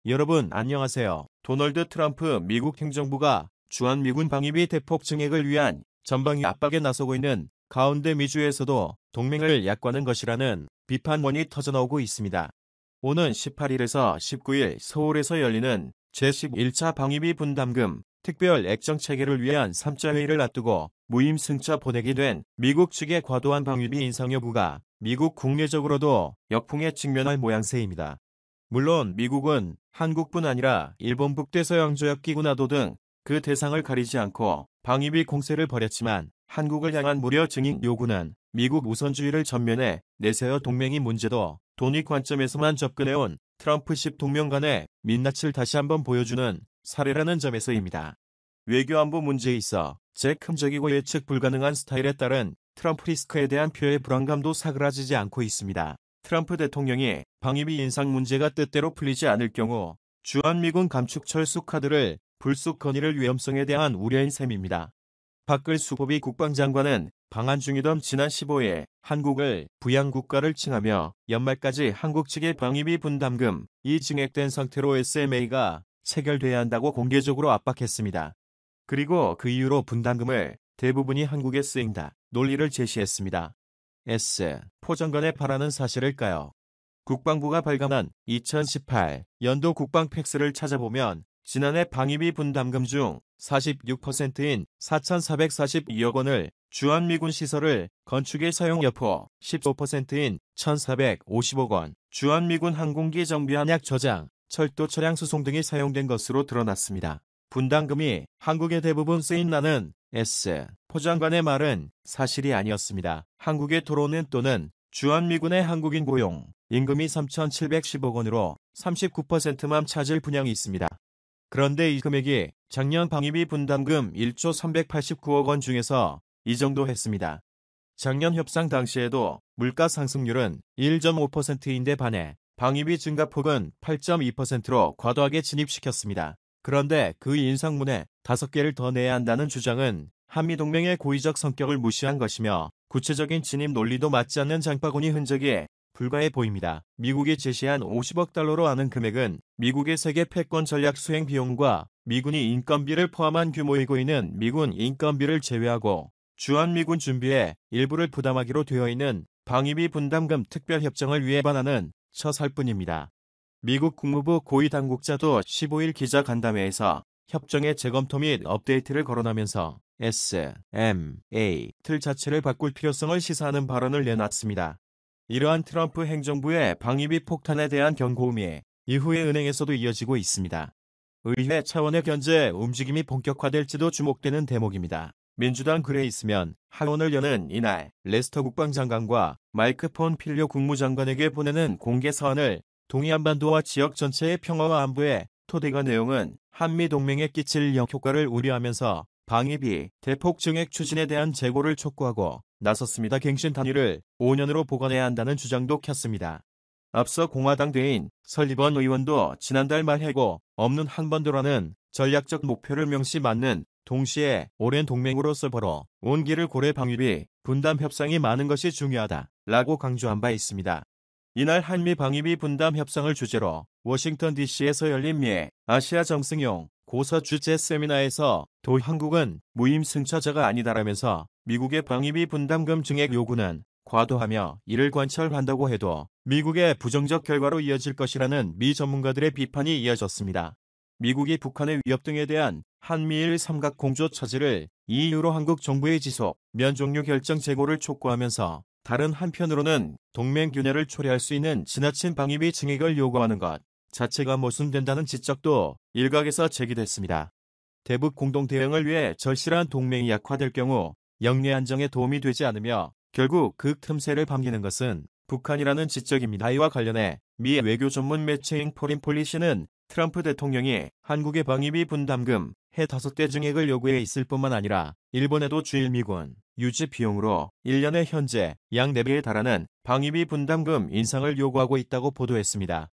여러분 안녕하세요. 도널드 트럼프 미국 행정부가 주한미군 방위비 대폭 증액을 위한 전방위 압박에 나서고 있는 가운데 미주에서도 동맹을 약관한 것이라는 비판원이 터져나오고 있습니다. 오는 18일에서 19일 서울에서 열리는 제11차 방위비 분담금 특별 액정 체결을 위한 3자 회의를 앞두고 무임승차 보내게 된 미국 측의 과도한 방위비 인상 요구가 미국 국내적으로도 역풍에 직면할 모양새입니다. 물론 미국은 한국뿐 아니라 일본 북대서양조약기구 나도 등 그 대상을 가리지 않고 방위비 공세를 벌였지만 한국을 향한 무려 증액 요구는 미국 우선주의를 전면에 내세워 동맹이 문제도 돈이 관점에서만 접근해온 트럼프식 동맹 간의 민낯을 다시 한번 보여주는 사례라는 점에서입니다. 외교안보 문제에 있어 즉흥적이고 예측 불가능한 스타일에 따른 트럼프 리스크에 대한 표의 불안감도 사그라지지 않고 있습니다. 트럼프 대통령이 방위비 인상 문제가 뜻대로 풀리지 않을 경우 주한미군 감축 철수 카드를 불쑥 거닐 위험성에 대한 우려인 셈입니다. 박글 수보비 국방장관은 방한 중이던 지난 15일 한국을 부양국가를 칭하며 연말까지 한국 측의 방위비 분담금 이 증액된 상태로 SMA가 체결돼야 한다고 공개적으로 압박했습니다. 그리고 그 이후로 분담금을 대부분이 한국에 쓰인다 논리를 제시했습니다. 포장관에 바라는 사실일까요? 국방부가 발간한 2018년도 국방 팩스를 찾아보면 지난해 방위비 분담금 중 46%인 4,442억 원을 주한미군 시설을 건축에 사용 여포, 15%인 1,450억 원, 주한미군 항공기 정비 한약 저장, 철도 차량 수송 등이 사용된 것으로 드러났습니다. 분담금이 한국에 대부분 쓰인 나는 포장관의 말은 사실이 아니었습니다. 한국에 들어오는 또는 주한미군의 한국인 고용, 임금이 3,710억 원으로 39%만 차질 분양이 있습니다. 그런데 이 금액이 작년 방위비 분담금 1조 389억 원 중에서 이 정도 했습니다. 작년 협상 당시에도 물가 상승률은 1.5%인데 반해 방위비 증가폭은 8.2%로 과도하게 진입시켰습니다. 그런데 그 인상분에 5개를 더 내야 한다는 주장은 한미동맹의 고의적 성격을 무시한 것이며 구체적인 진입 논리도 맞지 않는 장바구니 흔적이 불가해 보입니다. 미국이 제시한 50억 달러로 하는 금액은 미국의 세계 패권 전략 수행 비용과 미군이 인건비를 포함한 규모이고 있는 미군 인건비를 제외하고 주한미군 준비에 일부를 부담하기로 되어 있는 방위비 분담금 특별협정을 위해 반하는 처살 뿐입니다. 미국 국무부 고위 당국자도 15일 기자간담회에서 협정의 재검토 및 업데이트를 거론하면서 SMA 틀 자체를 바꿀 필요성을 시사하는 발언을 내놨습니다. 이러한 트럼프 행정부의 방위비 폭탄에 대한 경고음이 이후에 은행에서도 이어지고 있습니다. 의회 차원의 견제 움직임이 본격화될지도 주목되는 대목입니다. 민주당 글에 있으면 하원을 여는 이날 레스터 국방장관과 마이크 폰필리오 국무장관에게 보내는 공개 서한을 동해 한반도와 지역 전체의 평화와 안보에 토대가 내용은 한미동맹에 끼칠 역효과를 우려하면서 방위비 대폭 증액 추진에 대한 재고를 촉구하고 나섰습니다. 갱신 단위를 5년으로 보관해야 한다는 주장도 켰습니다. 앞서 공화당 대인 설리번 의원도 지난달 말 해고 없는 한반도라는 전략적 목표를 명시 맞는 동시에 오랜 동맹으로서 벌어온 길을 고래 방위비 분담 협상이 많은 것이 중요하다라고 강조한 바 있습니다. 이날 한미 방위비 분담 협상을 주제로 워싱턴 DC에서 열린 미 아시아 정승용 고서 주재 세미나에서 한국은 무임승차자가 아니다라면서 미국의 방위비 분담금 증액 요구는 과도하며 이를 관철한다고 해도 미국의 부정적 결과로 이어질 것이라는 미 전문가들의 비판이 이어졌습니다. 미국이 북한의 위협 등에 대한 한미일 삼각 공조 처지를 이 이유로 한국 정부의 지속, 면종료 결정 재고를 촉구하면서 다른 한편으로는 동맹 균열을 초래할 수 있는 지나친 방위비 증액을 요구하는 것 자체가 모순된다는 지적도 일각에서 제기됐습니다. 대북 공동 대응을 위해 절실한 동맹이 약화될 경우 영내 안정에 도움이 되지 않으며 결국 그 틈새를 밤기는 것은 북한이라는 지적입니다. 이와 관련해 미 외교 전문 매체인 포린폴리시는 트럼프 대통령이 한국의 방위비 분담금 해 5대 증액을 요구해 있을 뿐만 아니라 일본에도 주일미군 유지 비용으로 1년에 현재 약 4배에 달하는 방위비 분담금 인상을 요구하고 있다고 보도했습니다.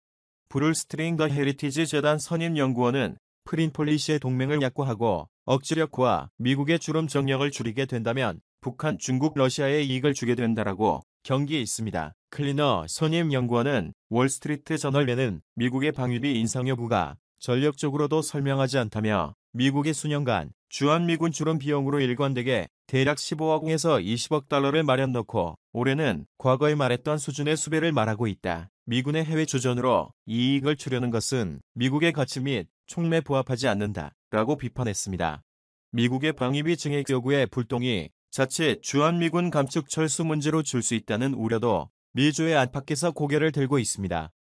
브룰 스트링 더 헤리티지 재단 선임연구원은 프린폴리시의 동맹을 약화하고 억지력과 미국의 주름 정력을 줄이게 된다면 북한, 중국, 러시아에 이익을 주게 된다라고 경기에 있습니다. 클리너 선임연구원은 월스트리트 저널에는 미국의 방위비 인상 여부가 전력적으로도 설명하지 않다며 미국의 수년간 주한미군 주론 비용으로 일관되게 대략 15억에서 20억 달러를 마련 넣고 올해는 과거에 말했던 수준의 수배를 말하고 있다. 미군의 해외 주전으로 이익을 추려는 것은 미국의 가치 및 총매에 부합하지 않는다. 라고 비판했습니다. 미국의 방위비 증액 요구의 불똥이 자칫 주한미군 감축 철수 문제로 줄 수 있다는 우려도 미주의 안팎에서 고개를 들고 있습니다.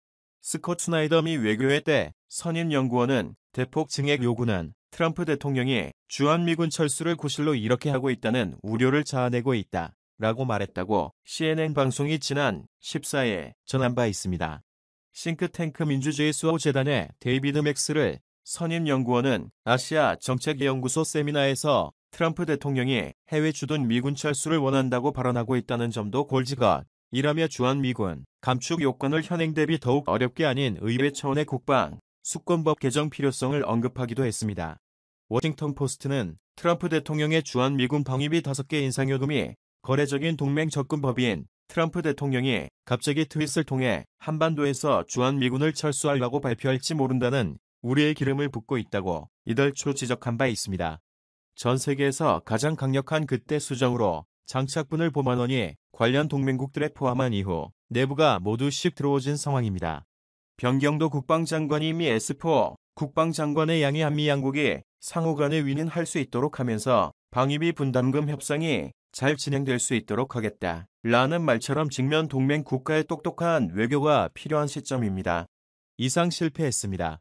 스콧 스나이더 미 외교회 때 선임연구원은 대폭 증액 요구는 트럼프 대통령이 주한미군 철수를 구실로 이렇게 하고 있다는 우려를 자아내고 있다. 라고 말했다고 CNN 방송이 지난 14일 전한 바 있습니다. 싱크탱크 민주주의 수호재단의 데이비드 맥스를 선임연구원은 아시아 정책연구소 세미나에서 트럼프 대통령이 해외 주둔 미군 철수를 원한다고 발언하고 있다는 점도 골지것 이라며 주한미군 감축 요건을 현행 대비 더욱 어렵게 아닌 의회 차원의 국방, 수권법 개정 필요성을 언급하기도 했습니다. 워싱턴 포스트는 트럼프 대통령의 주한미군 방위비 5개 인상 요금이 거래적인 동맹 접근 법인 트럼프 대통령이 갑자기 트윗을 통해 한반도에서 주한미군을 철수하려고 발표할지 모른다는 우려의 기름을 붓고 있다고 이달 초 지적한 바 있습니다. 전 세계에서 가장 강력한 그때 수정으로 장착분을 범하노니 관련 동맹국들에 포함한 이후 내부가 모두씩 들어오진 상황입니다. 변경도 국방장관이 이미 S4 국방장관의 양이 한미 양국이 상호 간에 윈윈할 수 있도록 하면서 방위비 분담금 협상이 잘 진행될 수 있도록 하겠다. 라는 말처럼 직면 동맹 국가의 똑똑한 외교가 필요한 시점입니다. 이상 실패했습니다.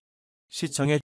시청해